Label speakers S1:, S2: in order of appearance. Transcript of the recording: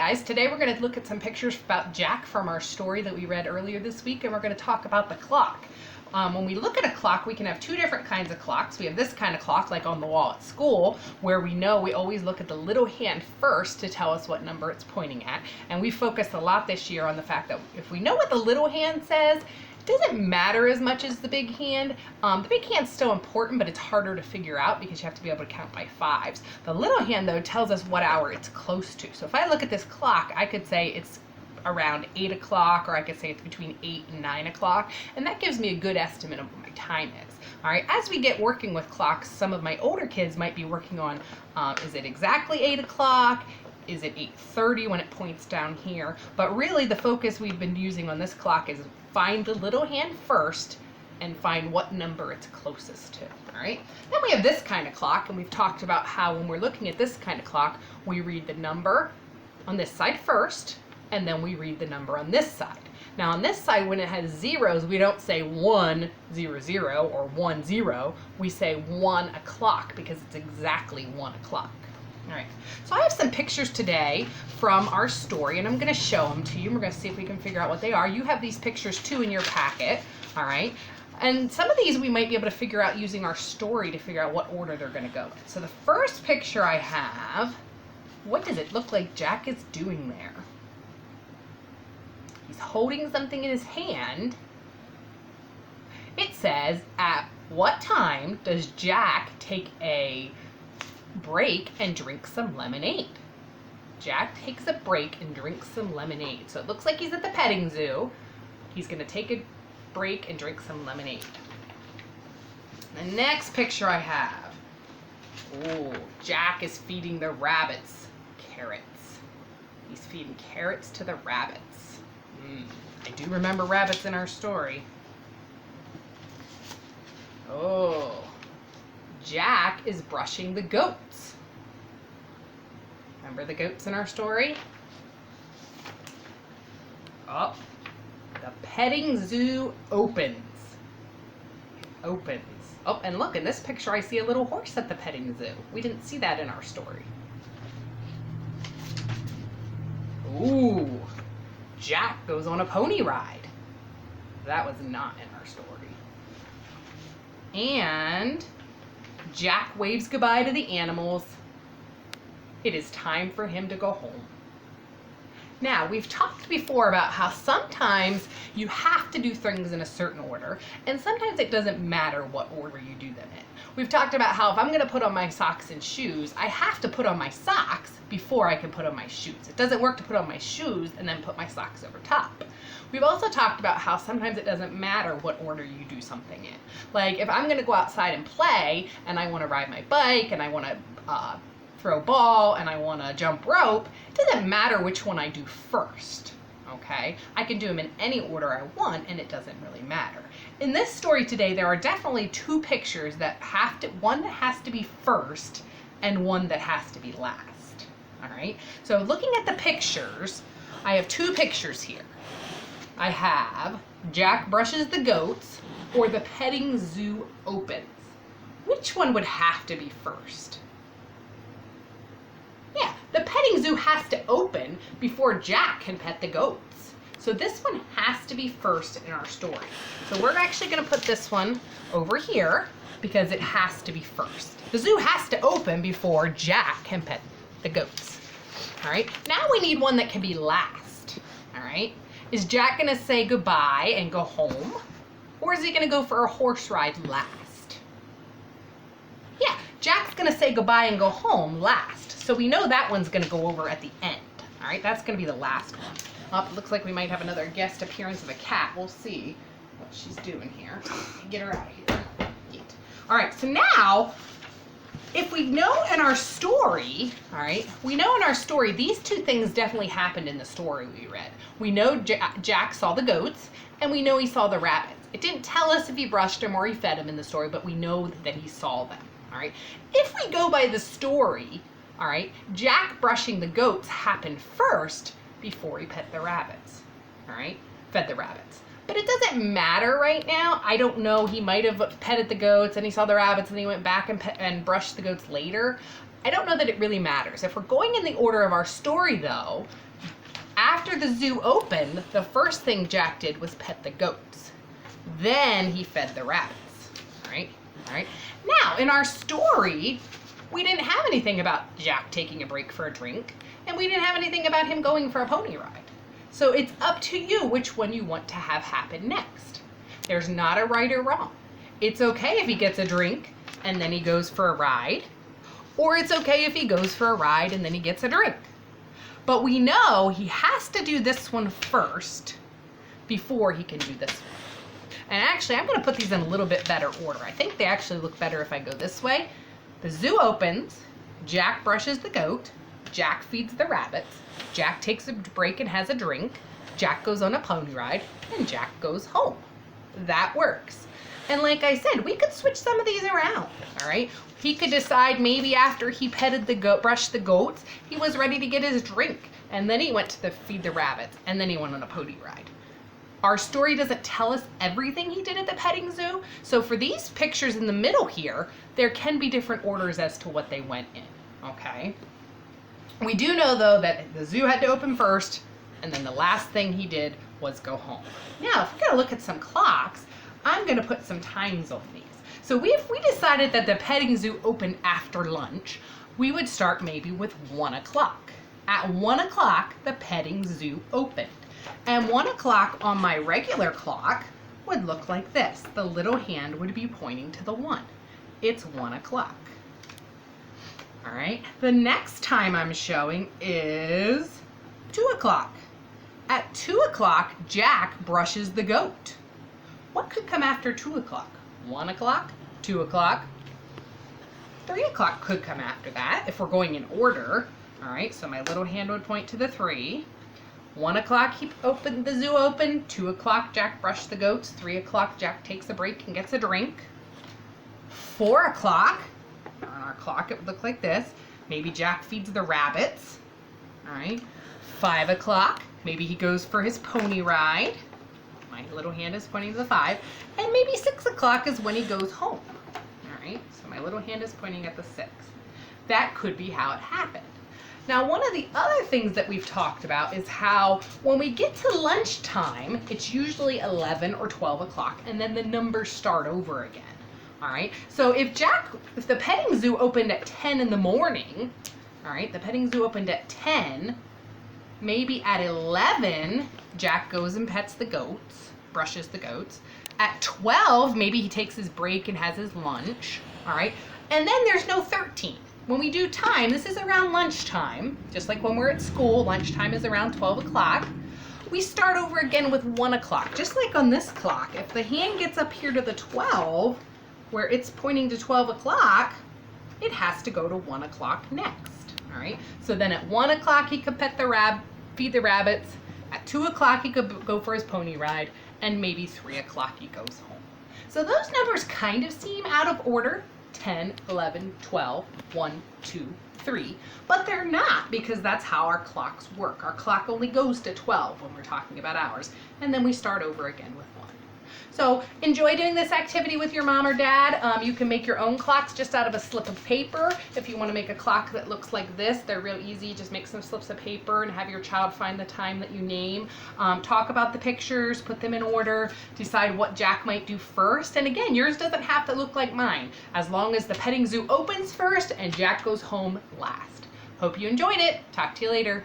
S1: guys, today we're going to look at some pictures about Jack from our story that we read earlier this week, and we're going to talk about the clock. When we look at a clock, we can have two different kinds of clocks. We have this kind of clock, like on the wall at school, where we know we always look at the little hand first to tell us what number it's pointing at. And we focused a lot this year on the fact that if we know what the little hand says, it doesn't matter as much as the big hand. The big hand's still important, but it's harder to figure out because you have to be able to count by fives. The little hand, though, tells us what hour it's close to. So if I look at this clock, I could say it's around 8 o'clock, or I could say it's between 8 and 9 o'clock, and that gives me a good estimate of what my time is. All right, as we get working with clocks, some of my older kids might be working on, is it exactly 8 o'clock? Is it 8:30 when it points down here? But really the focus we've been using on this clock is find the little hand first and find what number it's closest to, all right? Then we have this kind of clock, and we've talked about how when we're looking at this kind of clock, we read the number on this side first, and then we read the number on this side. Now on this side, when it has zeros, we don't say 1, 0, 0 or 1, 0. We say 1 o'clock because it's exactly 1 o'clock. All right, so I have some pictures today from our story, and I'm going to show them to you. We're going to see if we can figure out what they are. You have these pictures too in your packet, all right? And some of these we might be able to figure out using our story to figure out what order they're going to go in. So the first picture I have, what does it look like Jack is doing there? He's holding something in his hand. It says, at what time does Jack take a break and drink some lemonade? Jack takes a break and drinks some lemonade. So it looks like he's at the petting zoo. He's going to take a break and drink some lemonade. The next picture I have. Oh, Jack is feeding the rabbits carrots. He's feeding carrots to the rabbits. I do remember rabbits in our story. Oh, Jack is brushing the goats. Remember the goats in our story? Oh, the petting zoo opens. Opens. Oh, and look, in this picture I see a little horse at the petting zoo. We didn't see that in our story. Ooh, Jack goes on a pony ride. That was not in our story. And Jack waves goodbye to the animals. It is time for him to go home. Now, we've talked before about how sometimes you have to do things in a certain order, and sometimes it doesn't matter what order you do them in. We've talked about how if I'm going to put on my socks and shoes, I have to put on my socks before I can put on my shoes. It doesn't work to put on my shoes and then put my socks over top. We've also talked about how sometimes it doesn't matter what order you do something in. Like if I'm going to go outside and play and I want to ride my bike and I want to throw a ball and I want to jump rope, it doesn't matter which one I do first, okay? I can do them in any order I want and it doesn't really matter. In this story today, there are definitely two pictures that have to, one that has to be first and one that has to be last, all right? So looking at the pictures, I have two pictures here. I have Jack brushes the goats or the petting zoo opens. Which one would have to be first? Yeah, the petting zoo has to open before Jack can pet the goats. So this one has to be first in our story. So we're actually going to put this one over here because it has to be first. The zoo has to open before Jack can pet the goats. All right, now we need one that can be last. All right, is Jack going to say goodbye and go home? Or is he going to go for a horse ride last? Yeah, Jack's going to say goodbye and go home last. So we know that one's going to go over at the end. All right, that's going to be the last one. Oh, it looks like we might have another guest appearance of a cat. We'll see what she's doing here. Get her out of here. Get. All right, so now, if we know in our story, all right, we know in our story, these two things definitely happened in the story we read. We know Jack saw the goats, and we know he saw the rabbits. It didn't tell us if he brushed them or he fed them in the story, but we know that he saw them, all right? If we go by the story, all right, Jack brushing the goats happened first before he pet the rabbits, all right, fed the rabbits. But it doesn't matter right now. I don't know, he might have petted the goats and he saw the rabbits and he went back and brushed the goats later. I don't know that it really matters. If we're going in the order of our story though, after the zoo opened, the first thing Jack did was pet the goats. Then he fed the rabbits, all right? Now, in our story, we didn't have anything about Jack taking a break for a drink, and we didn't have anything about him going for a pony ride. So it's up to you which one you want to have happen next. There's not a right or wrong. It's okay if he gets a drink and then he goes for a ride, or it's okay if he goes for a ride and then he gets a drink. But we know he has to do this one first before he can do this one. And actually, I'm going to put these in a little bit better order. I think they actually look better if I go this way. The zoo opens, Jack brushes the goat, Jack feeds the rabbits, Jack takes a break and has a drink, Jack goes on a pony ride, and Jack goes home. That works. And like I said, we could switch some of these around, all right? He could decide maybe after he petted the goat, brushed the goats, he was ready to get his drink, and then he went to feed the rabbits, and then he went on a pony ride. Our story doesn't tell us everything he did at the petting zoo, so for these pictures in the middle here, there can be different orders as to what they went in, okay? We do know, though, that the zoo had to open first, and then the last thing he did was go home. Now, if we're going to look at some clocks, I'm going to put some times on these. So if we decided that the petting zoo opened after lunch, we would start maybe with 1 o'clock. At 1 o'clock, the petting zoo opened. And 1 o'clock on my regular clock would look like this. The little hand would be pointing to the 1. It's 1 o'clock. All right, the next time I'm showing is 2 o'clock. At 2 o'clock, Jack brushes the goat. What could come after 2 o'clock? 1 o'clock, 2 o'clock, 3 o'clock could come after that if we're going in order. All right, so my little hand would point to the 3. 1 o'clock, the zoo opened. 2 o'clock, Jack brushed the goats. 3 o'clock, Jack takes a break and gets a drink. 4 o'clock, on our clock, it would look like this. Maybe Jack feeds the rabbits. All right. 5 o'clock, maybe he goes for his pony ride. My little hand is pointing to the 5. And maybe 6 o'clock is when he goes home. All right. So my little hand is pointing at the 6. That could be how it happened. Now, one of the other things that we've talked about is how when we get to lunchtime, it's usually 11 or 12 o'clock, and then the numbers start over again. All right, so if the petting zoo opened at 10 in the morning, all right, the petting zoo opened at 10, maybe at 11, Jack goes and pets the goats, brushes the goats. At 12, maybe he takes his break and has his lunch, all right, and then there's no 13. When we do time, this is around lunchtime, just like when we're at school, lunchtime is around 12 o'clock. We start over again with 1 o'clock, just like on this clock. If the hand gets up here to the 12, where it's pointing to 12 o'clock, it has to go to 1 o'clock next, all right? So then at 1 o'clock, he could feed the rabbits. At 2 o'clock, he could go for his pony ride, and maybe 3 o'clock, he goes home. So those numbers kind of seem out of order. 10, 11, 12, 1, 2, 3, but they're not, because that's how our clocks work. Our clock only goes to 12 when we're talking about hours, and then we start over again with 1. So enjoy doing this activity with your mom or dad. You can make your own clocks just out of a slip of paper. If you want to make a clock that looks like this, they're real easy. Just make some slips of paper and have your child find the time that you name. Talk about the pictures, put them in order, decide what Jack might do first. And again, yours doesn't have to look like mine, as long as the petting zoo opens first and Jack goes home last. Hope you enjoyed it. Talk to you later.